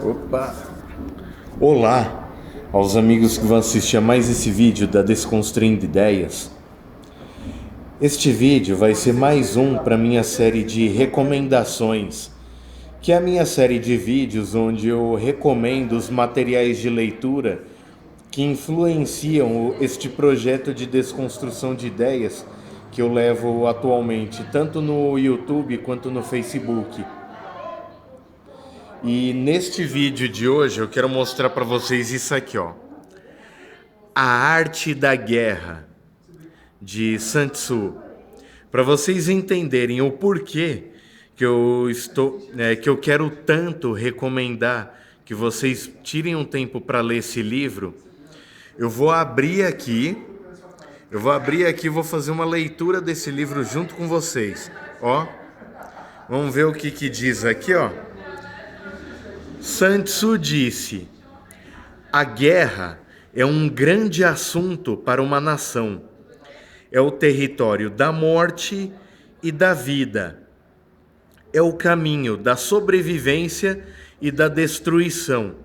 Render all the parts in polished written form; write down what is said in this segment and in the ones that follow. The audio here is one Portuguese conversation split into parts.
Opa! Olá aos amigos que vão assistir a mais esse vídeo da Desconstruindo Ideias. Este vídeo vai ser mais um para minha série de recomendações, que é a minha série de vídeos onde eu recomendo os materiais de leitura que influenciam este projeto de desconstrução de ideias que eu levo atualmente, tanto no YouTube quanto no Facebook. E neste vídeo de hoje eu quero mostrar para vocês isso aqui, ó. A Arte da Guerra, de Sun Tzu. Para vocês entenderem o porquê que eu quero tanto recomendar que vocês tirem um tempo para ler esse livro, eu vou abrir aqui e vou fazer uma leitura desse livro junto com vocês. Ó, vamos ver o que diz aqui, ó. Sun Tzu disse: a guerra é um grande assunto para uma nação. É o território da morte e da vida. É o caminho da sobrevivência e da destruição.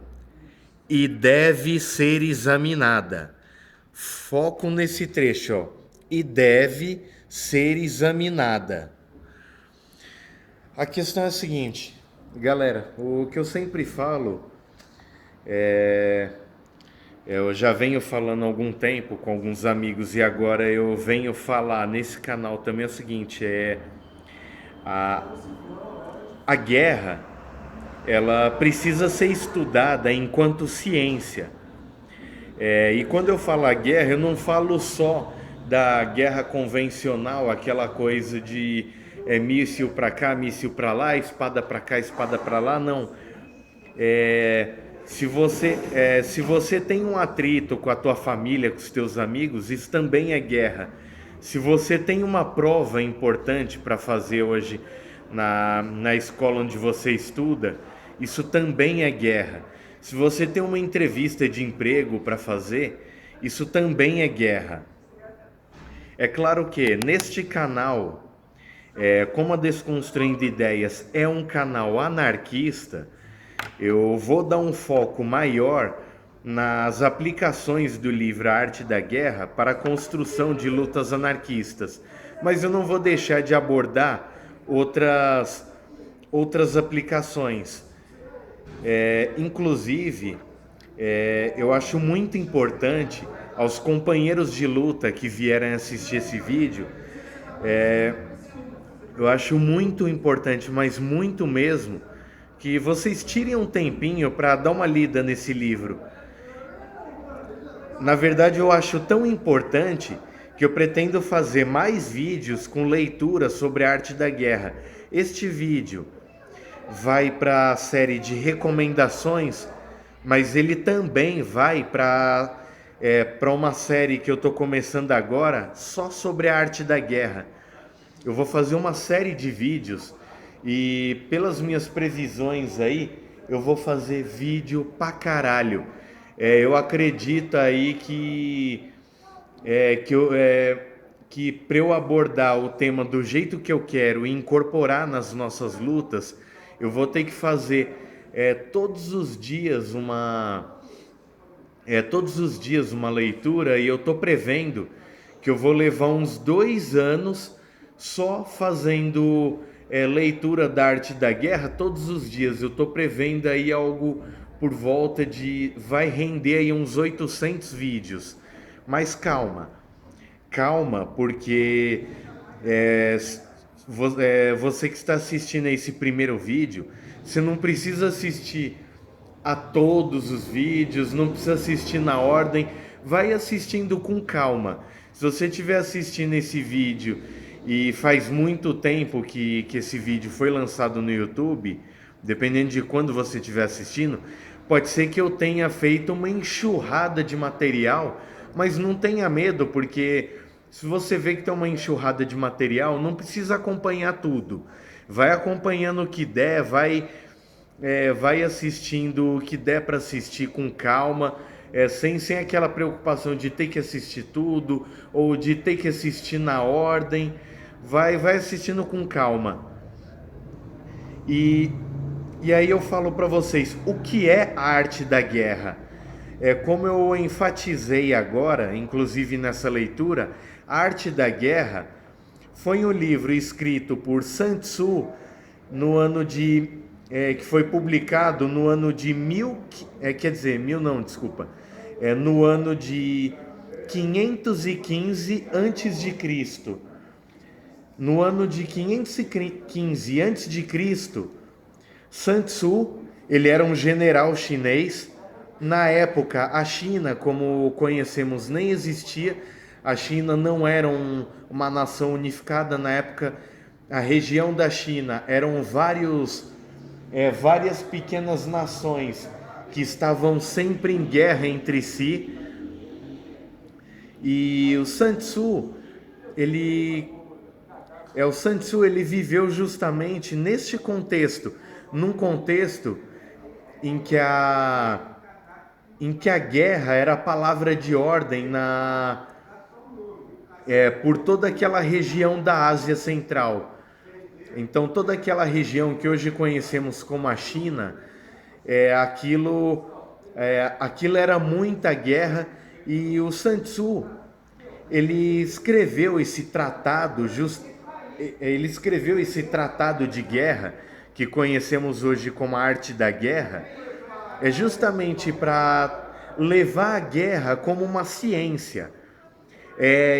E deve ser examinada. Foco nesse trecho, ó. E deve ser examinada. A questão é a seguinte, galera, o que eu sempre falo eu já venho falando há algum tempo com alguns amigos e agora eu venho falar nesse canal também é o seguinte, a, a guerra, ela precisa ser estudada enquanto ciência. E quando eu falo a guerra, eu não falo só da guerra convencional, aquela coisa de míssil para cá, míssil para lá, espada para cá, espada para lá, não. Se você tem um atrito com a tua família, com os teus amigos, isso também é guerra. Se você tem uma prova importante para fazer hoje na escola onde você estuda, isso também é guerra. Se você tem uma entrevista de emprego para fazer, isso também é guerra. É claro que neste canal, como a Desconstruindo Ideias é um canal anarquista, eu vou dar um foco maior nas aplicações do livro A Arte da Guerra para a construção de lutas anarquistas, mas eu não vou deixar de abordar outras aplicações. Inclusive, eu acho muito importante aos companheiros de luta que vierem assistir esse vídeo, eu acho muito importante, mas muito mesmo, que vocês tirem um tempinho para dar uma lida nesse livro. Na verdade, eu acho tão importante que eu pretendo fazer mais vídeos com leitura sobre a arte da guerra. Este vídeo vai para a série de recomendações, mas ele também vai para uma série que eu estou começando agora só sobre a arte da guerra. Eu vou fazer uma série de vídeos e pelas minhas previsões aí, eu vou fazer vídeo pra caralho. Eu acredito aí que para eu abordar o tema do jeito que eu quero e incorporar nas nossas lutas, eu vou ter que fazer todos os dias uma leitura, e eu tô prevendo que eu vou levar uns 2 anos só fazendo leitura da arte da guerra todos os dias. Eu tô prevendo aí algo por volta de... vai render aí uns 800 vídeos. Mas calma, porque você que está assistindo a esse primeiro vídeo, você não precisa assistir a todos os vídeos, não precisa assistir na ordem, vai assistindo com calma. Se você estiver assistindo esse vídeo e faz muito tempo que esse vídeo foi lançado no YouTube, dependendo de quando você estiver assistindo, pode ser que eu tenha feito uma enxurrada de material, mas não tenha medo, porque se você vê que tem uma enxurrada de material, não precisa acompanhar tudo. Vai acompanhando o que der, vai assistindo o que der para assistir com calma, sem aquela preocupação de ter que assistir tudo ou de ter que assistir na ordem. Vai assistindo com calma. E E aí eu falo para vocês, o que é a arte da guerra? É como eu enfatizei agora, inclusive nessa leitura, a arte da guerra foi um livro escrito por Sun Tzu no ano de que foi publicado no ano de quer dizer, mil não, desculpa, no ano de 515 antes de Cristo. No ano de 515 antes de Cristo, Sun Tzu, ele era um general chinês. Na época, a China, como conhecemos, nem existia. A China não era uma nação unificada. Na época, a região da China eram várias pequenas nações que estavam sempre em guerra entre si. E o Sun Tzu, ele o Sun Tzu, ele viveu justamente neste contexto, num contexto em que a guerra era a palavra de ordem por toda aquela região da Ásia Central. Então, toda aquela região que hoje conhecemos como a China, aquilo era muita guerra, e o Sun Tzu, ele escreveu esse tratado, de guerra, que conhecemos hoje como a arte da guerra, justamente para levar a guerra como uma ciência,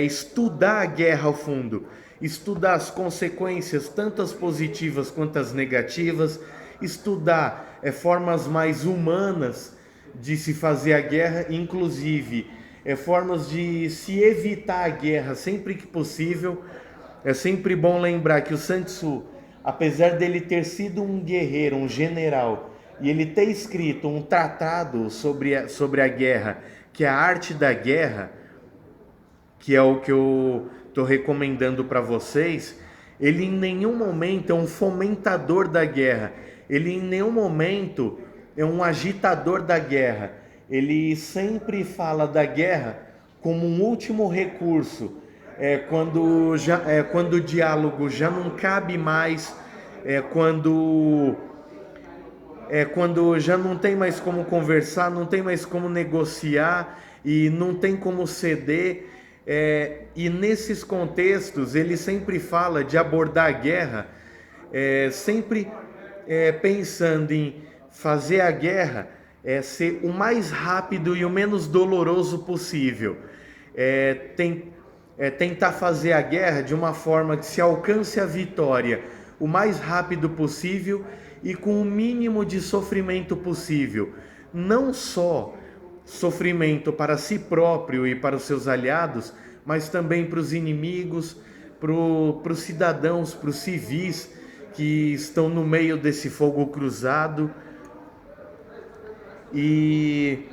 estudar a guerra ao fundo, estudar as consequências, tanto as positivas quanto as negativas, estudar formas mais humanas de se fazer a guerra, inclusive formas de se evitar a guerra sempre que possível. É sempre bom lembrar que o Sun Tzu, apesar dele ter sido um guerreiro, um general, e ele ter escrito um tratado sobre a guerra, que é a arte da guerra, que é o que eu estou recomendando para vocês, ele em nenhum momento é um fomentador da guerra, ele em nenhum momento é um agitador da guerra, ele sempre fala da guerra como um último recurso, quando o diálogo já não cabe mais, quando já não tem mais como conversar, não tem mais como negociar e não tem como ceder. E nesses contextos ele sempre fala de abordar a guerra, sempre pensando em fazer a guerra ser o mais rápido e o menos doloroso possível. Tentar fazer a guerra de uma forma que se alcance a vitória o mais rápido possível e com o mínimo de sofrimento possível. Não só sofrimento para si próprio e para os seus aliados, mas também para os inimigos, para os cidadãos, para os civis que estão no meio desse fogo cruzado. E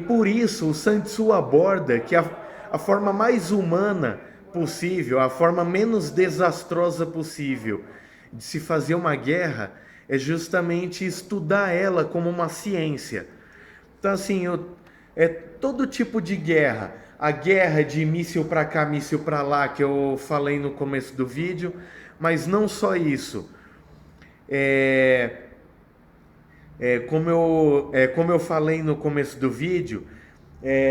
por isso o Sun Tzu aborda que a forma mais humana possível, a forma menos desastrosa possível de se fazer uma guerra é justamente estudar ela como uma ciência. Então, assim, todo tipo de guerra, a guerra de míssil para cá, míssil para lá, que eu falei no começo do vídeo, mas não só isso. Como eu falei no começo do vídeo,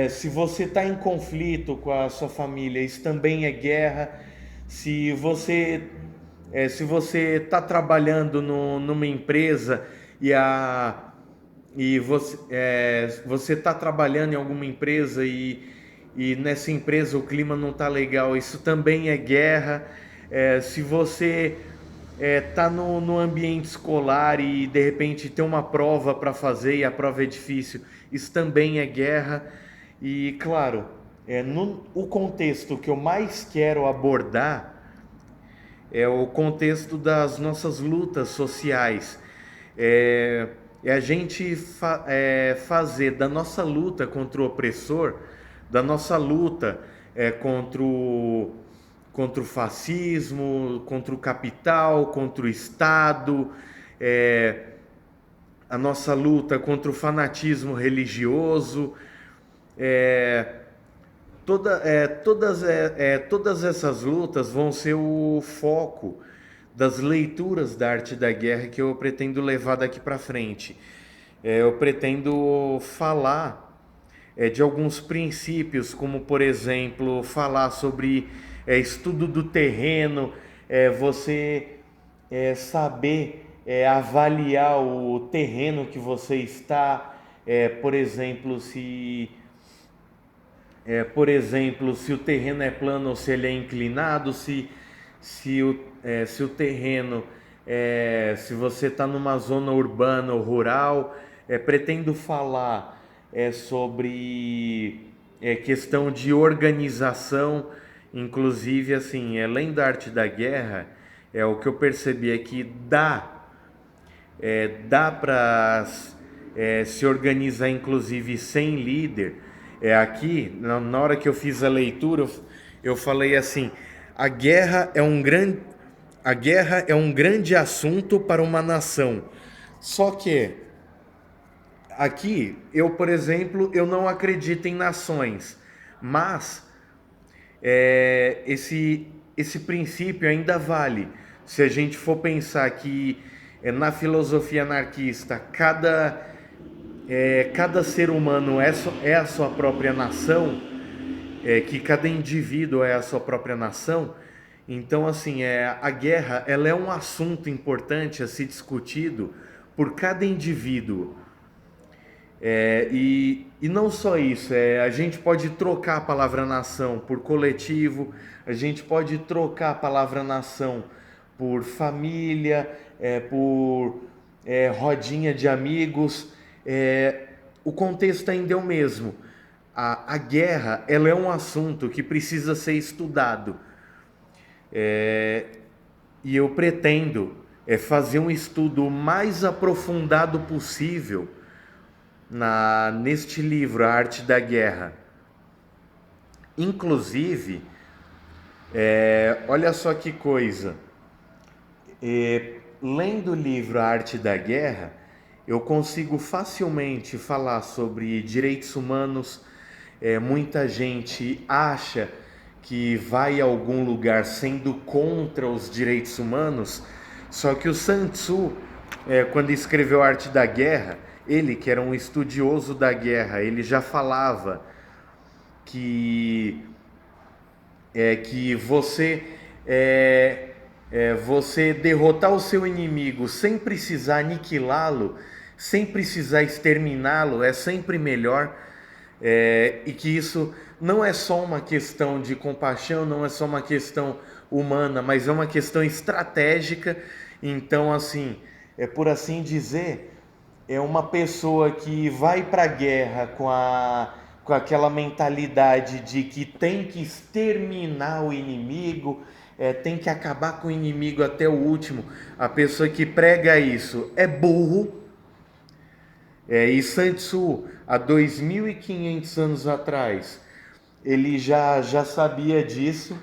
se você está em conflito com a sua família, isso também é guerra. Se você está trabalhando numa empresa e você está trabalhando em alguma empresa e nessa empresa o clima não está legal, isso também é guerra. Se você tá no ambiente escolar e de repente tem uma prova para fazer e a prova é difícil, isso também é guerra. E claro, o contexto que eu mais quero abordar é o contexto das nossas lutas sociais. É a gente fazer da nossa luta contra o opressor, da nossa luta contra o fascismo, contra o capital, contra o Estado, a nossa luta contra o fanatismo religioso, todas essas lutas vão ser o foco das leituras da arte da guerra que eu pretendo levar daqui para frente. Eu pretendo falar de alguns princípios, como por exemplo, falar sobre estudo do terreno, você saber avaliar o terreno que você está, por exemplo, se o terreno é plano ou se ele é inclinado, se o terreno, se você está numa zona urbana ou rural. Pretendo falar sobre questão de organização, inclusive assim, além da arte da guerra, o que eu percebi é que dá para se organizar inclusive sem líder. Aqui, na hora que eu fiz a leitura, eu falei assim: a guerra é um grande, a guerra é um grande assunto para uma nação. Só que aqui, eu, por exemplo, eu não acredito em nações, mas esse princípio ainda vale. Se a gente for pensar que na filosofia anarquista, cada ser humano é a sua própria nação, que cada indivíduo é a sua própria nação. Então, assim, a guerra ela é um assunto importante a ser discutido por cada indivíduo. E não só isso, a gente pode trocar a palavra nação por coletivo, a gente pode trocar a palavra nação por família, por rodinha de amigos. O contexto ainda é o mesmo. A guerra ela é um assunto que precisa ser estudado. E eu pretendo fazer um estudo mais aprofundado possível neste livro, A Arte da Guerra. Inclusive, olha só que coisa, lendo o livro A Arte da Guerra, eu consigo facilmente falar sobre direitos humanos. Muita gente acha que vai a algum lugar sendo contra os direitos humanos, só que o Sun Tzu, quando escreveu A Arte da Guerra, ele que era um estudioso da guerra, ele já falava que você derrotar o seu inimigo sem precisar aniquilá-lo, sem precisar exterminá-lo, é sempre melhor. E que isso não é só uma questão de compaixão, não é só uma questão humana, mas é uma questão estratégica. Então, assim, por assim dizer, é uma pessoa que vai para a guerra com aquela mentalidade de que tem que exterminar o inimigo, tem que acabar com o inimigo até o último. A pessoa que prega isso é burro. E Sun Tzu, há 2.500 anos atrás, ele já sabia disso.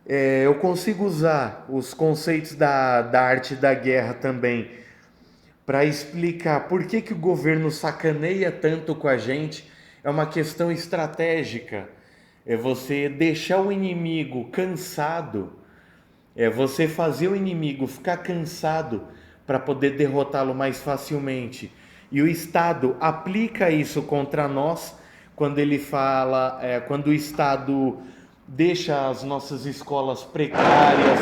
Eu consigo usar os conceitos da arte da guerra também para explicar por que o governo sacaneia tanto com a gente. É uma questão estratégica. É você deixar o inimigo cansado, você fazer o inimigo ficar cansado para poder derrotá-lo mais facilmente. E o Estado aplica isso contra nós quando ele fala, quando o Estado deixa as nossas escolas precárias,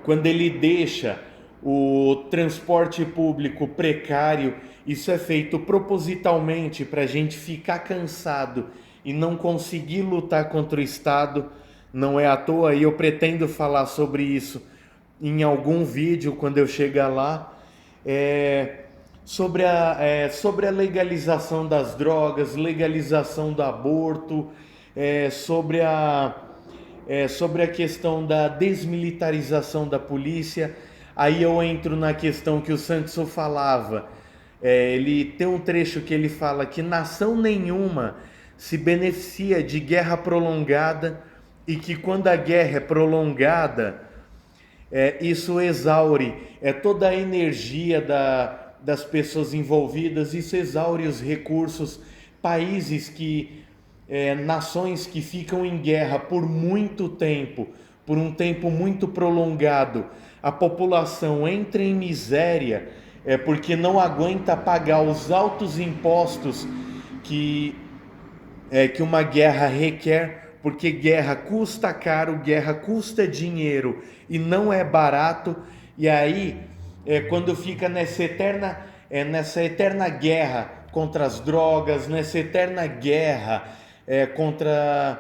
quando ele deixa o transporte público precário. Isso é feito propositalmente para a gente ficar cansado e não conseguir lutar contra o Estado. Não é à toa, e eu pretendo falar sobre isso em algum vídeo quando eu chegar lá, sobre a legalização das drogas, legalização do aborto, sobre a questão da desmilitarização da polícia. Aí eu entro na questão que o Sun Tzu falava. Ele tem um trecho que ele fala que nação nenhuma se beneficia de guerra prolongada, e que quando a guerra é prolongada, isso exaure toda a energia das pessoas envolvidas, isso exaure os recursos. Países nações que ficam em guerra por muito tempo, por um tempo muito prolongado, a população entra em miséria, porque não aguenta pagar os altos impostos que, que uma guerra requer, porque guerra custa caro, guerra custa dinheiro e não é barato. E aí, quando fica nessa eterna guerra contra as drogas, nessa eterna guerra contra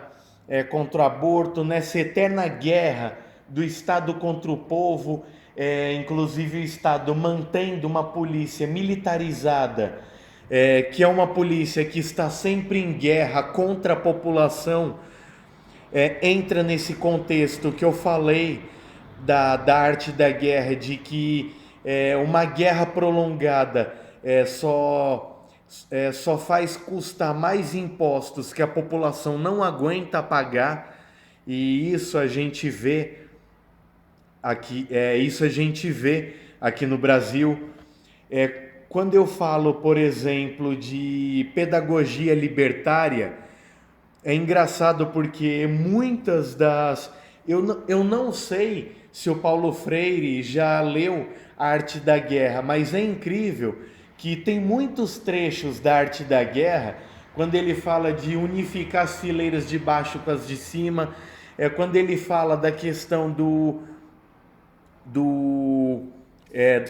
o aborto, nessa eterna guerra do Estado contra o povo, inclusive o Estado mantendo uma polícia militarizada, que é uma polícia que está sempre em guerra contra a população, entra nesse contexto que eu falei da arte da guerra, de que uma guerra prolongada só faz custar mais impostos que a população não aguenta pagar, e isso a gente vê aqui no Brasil. Quando eu falo, por exemplo, de pedagogia libertária, é engraçado porque muitas das. Eu não sei se o Paulo Freire já leu A Arte da Guerra, mas é incrível que tem muitos trechos da Arte da Guerra, quando ele fala de unificar as fileiras de baixo com as de cima, quando ele fala da questão do, é,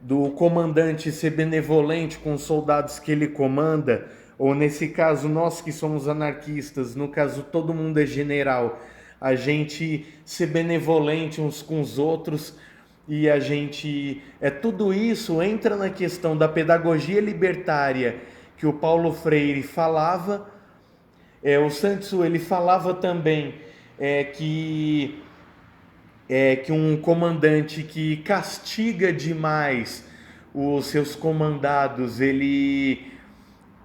do comandante ser benevolente com os soldados que ele comanda, ou nesse caso, nós que somos anarquistas, no caso todo mundo é general, a gente ser benevolente uns com os outros, e a gente, tudo isso entra na questão da pedagogia libertária que o Paulo Freire falava. O Sun Tzu, ele falava também que um comandante que castiga demais os seus comandados, ele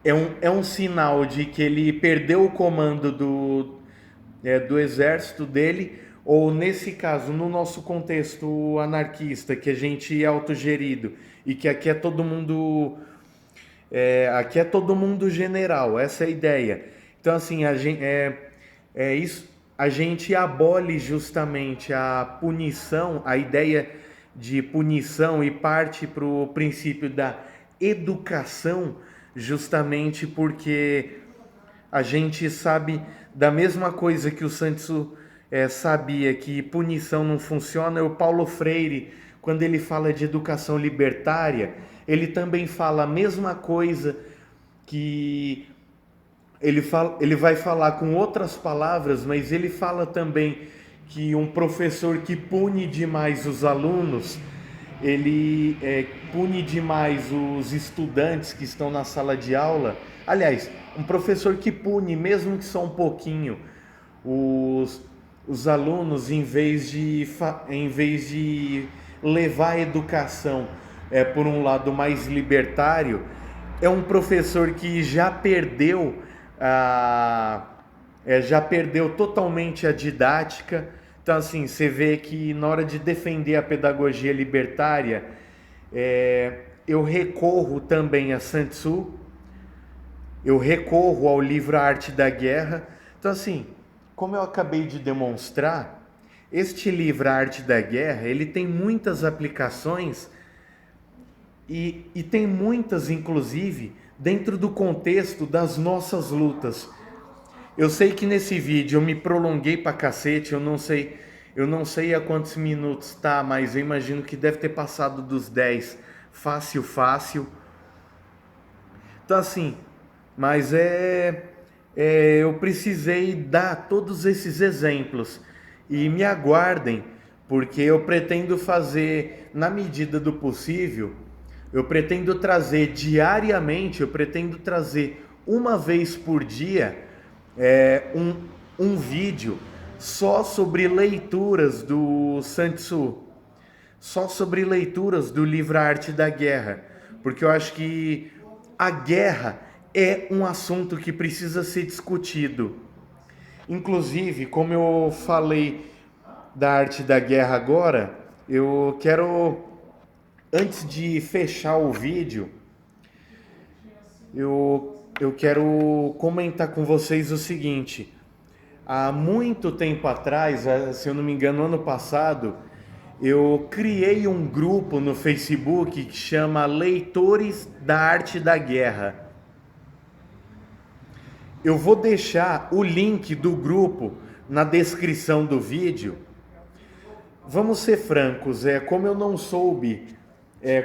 é um sinal de que ele perdeu o comando do exército dele, ou nesse caso, no nosso contexto anarquista, que a gente é autogerido e que aqui é todo mundo general, essa é a ideia. Então, assim, a gente abole justamente a punição, a ideia de punição, e parte para o princípio da educação, justamente porque a gente sabe da mesma coisa que o Sun Tzu sabia, que punição não funciona. O Paulo Freire, quando ele fala de educação libertária, ele também fala a mesma coisa, que ele vai falar com outras palavras, mas ele fala também que um professor que pune demais os alunos, ele pune demais os estudantes que estão na sala de aula. Aliás, um professor que pune, mesmo que só um pouquinho, os alunos, em vez de levar a educação por um lado mais libertário, é um professor que já perdeu totalmente a didática. Então, assim, você vê que na hora de defender a pedagogia libertária, eu recorro também a Sun Tzu, eu recorro ao livro A Arte da Guerra. Então, assim, como eu acabei de demonstrar, este livro A Arte da Guerra, ele tem muitas aplicações, e tem muitas, inclusive, dentro do contexto das nossas lutas. Eu sei que nesse vídeo eu me prolonguei pra cacete, eu não sei há quantos minutos tá, mas eu imagino que deve ter passado dos 10, fácil. Então, assim, mas eu precisei dar todos esses exemplos, e me aguardem, porque eu pretendo fazer, na medida do possível, eu pretendo trazer diariamente, eu pretendo trazer uma vez por dia um vídeo só sobre leituras do Sun Tzu, só sobre leituras do livro A Arte da Guerra, porque eu acho que a guerra é um assunto que precisa ser discutido. Inclusive, como eu falei da Arte da Guerra agora, eu quero, antes de fechar o vídeo, eu quero comentar com vocês o seguinte: há muito tempo atrás, se eu não me engano, ano passado, eu criei um grupo no Facebook que chama Leitores da Arte da Guerra. Eu vou deixar o link do grupo na descrição do vídeo. Vamos ser francos, como eu não soube,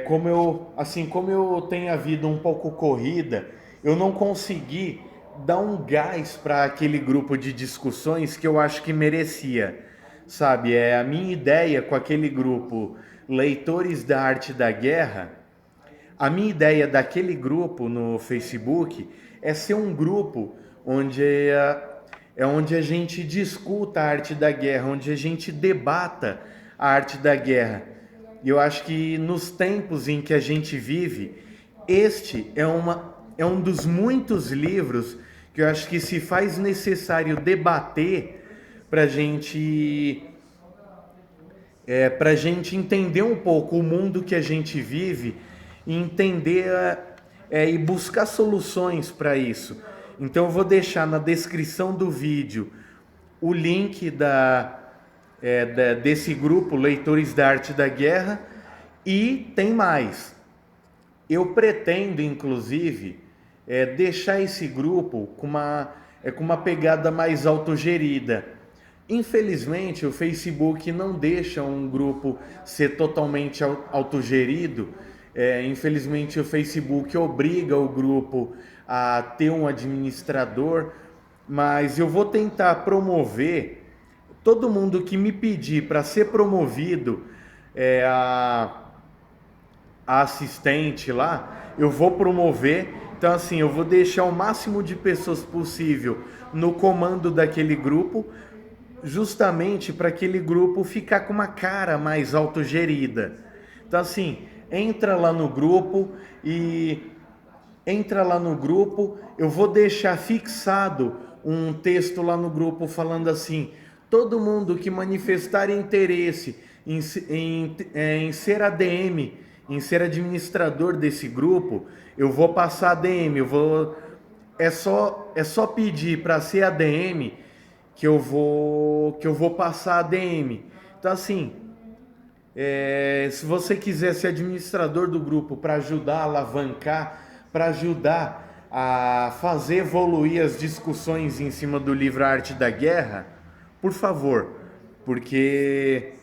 como eu tenho a vida um pouco corrida, eu não consegui dar um gás para aquele grupo de discussões que eu acho que merecia, sabe? A minha ideia com aquele grupo Leitores da Arte da Guerra, a minha ideia daquele grupo no Facebook é ser um grupo onde a gente discuta a arte da guerra, onde a gente debata a arte da guerra. E eu acho que nos tempos em que a gente vive, este é um dos muitos livros que eu acho que se faz necessário debater para a gente entender um pouco o mundo que a gente vive e entender e buscar soluções para isso. Então eu vou deixar na descrição do vídeo o link desse grupo Leitores da Arte da Guerra, e tem mais. Eu pretendo, inclusive, deixar esse grupo com uma pegada mais autogerida. Infelizmente, o Facebook não deixa um grupo ser totalmente autogerido. Infelizmente, o Facebook obriga o grupo a ter um administrador, mas eu vou tentar promover todo mundo que me pedir para ser promovido a assistente lá, eu vou promover. Então, assim, eu vou deixar o máximo de pessoas possível no comando daquele grupo, justamente para aquele grupo ficar com uma cara mais autogerida. Então, assim, entra lá no grupo, eu vou deixar fixado um texto lá no grupo falando assim: todo mundo que manifestar interesse em ser ADM, em ser administrador desse grupo, eu vou passar ADM, é só pedir para ser ADM que eu vou passar ADM. Então, assim, se você quiser ser administrador do grupo para ajudar a alavancar, para ajudar a fazer evoluir as discussões em cima do livro A Arte da Guerra, por favor, porque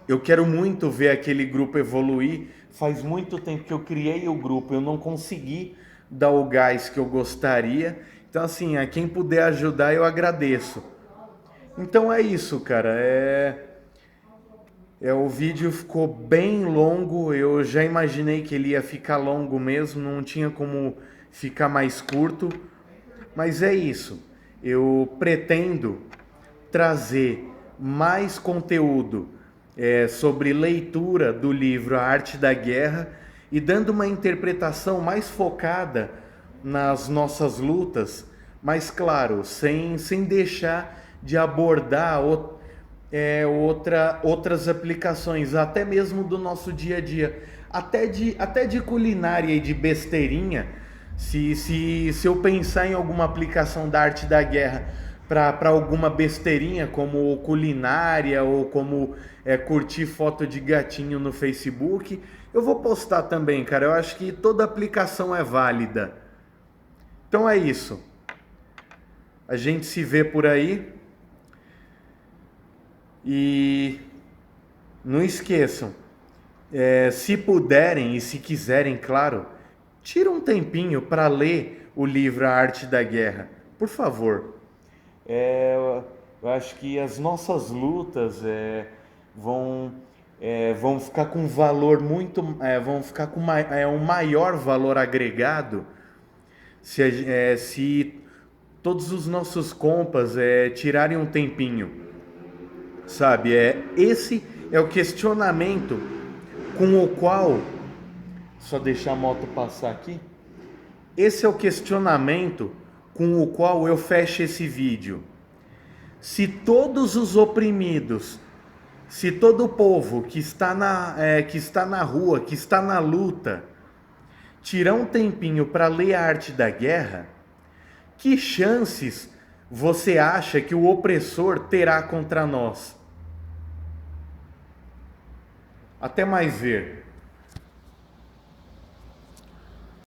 eu quero muito ver aquele grupo evoluir. Faz muito tempo que eu criei o grupo, eu não consegui dar o gás que eu gostaria. Então, assim, a quem puder ajudar, eu agradeço. Então é isso, cara. O vídeo ficou bem longo. Eu já imaginei que ele ia ficar longo mesmo, não tinha como ficar mais curto. Mas é isso. Eu pretendo trazer mais conteúdo sobre leitura do livro A Arte da Guerra e dando uma interpretação mais focada nas nossas lutas, mas claro, sem deixar de abordar outras aplicações, até mesmo do nosso dia a dia, até de culinária e de besteirinha. Se eu pensar em alguma aplicação da arte da guerra para alguma besteirinha, como culinária ou como curtir foto de gatinho no Facebook, eu vou postar também, cara. Eu acho que toda aplicação é válida. Então é isso. A gente se vê por aí. E não esqueçam, se puderem e se quiserem, claro, tira um tempinho para ler o livro A Arte da Guerra, por favor. Eu acho que as nossas lutas vão ficar com valor vão ficar com um maior valor agregado se todos os nossos compas tirarem um tempinho, sabe? Esse é o questionamento com o qual, só deixar a moto passar aqui. Esse é o questionamento com o qual eu fecho esse vídeo. Se todos os oprimidos, se todo o povo que está na rua, que está na luta, tirar um tempinho para ler a arte da guerra, que chances você acha que o opressor terá contra nós? Até mais ver.